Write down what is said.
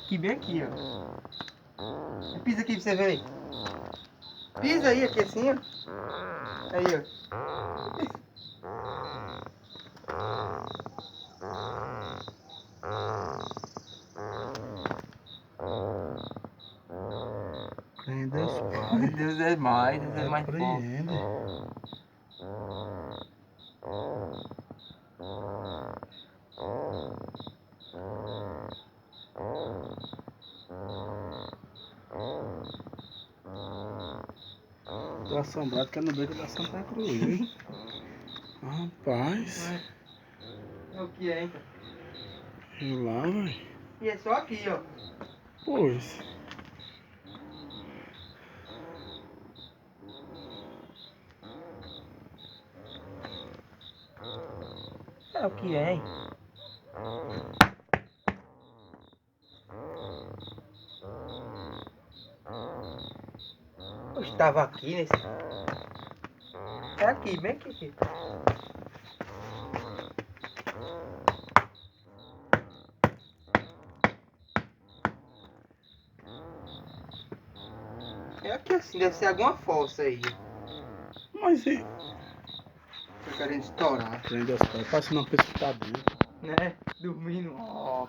Aqui, bem aqui, ó. Pisa aqui pra você ver aí. Pisa aí, aqui assim, ó. Aí, ó. Deus Pai. Deus é mais forte. Compreende. Tô assombrado que é no beco da Santa Cruz, viu? Rapaz. É o que é, então? E lá, velho. E é só aqui, ó. Pois. É o que é, hein? Eu estava aqui nesse... É aqui, bem aqui. É aqui assim, deve ser alguma fossa aí. Mas e... Tô querendo estourar. Prende as pernas, parece uma pessoa que tá dentro. Né? Dormindo. Ó.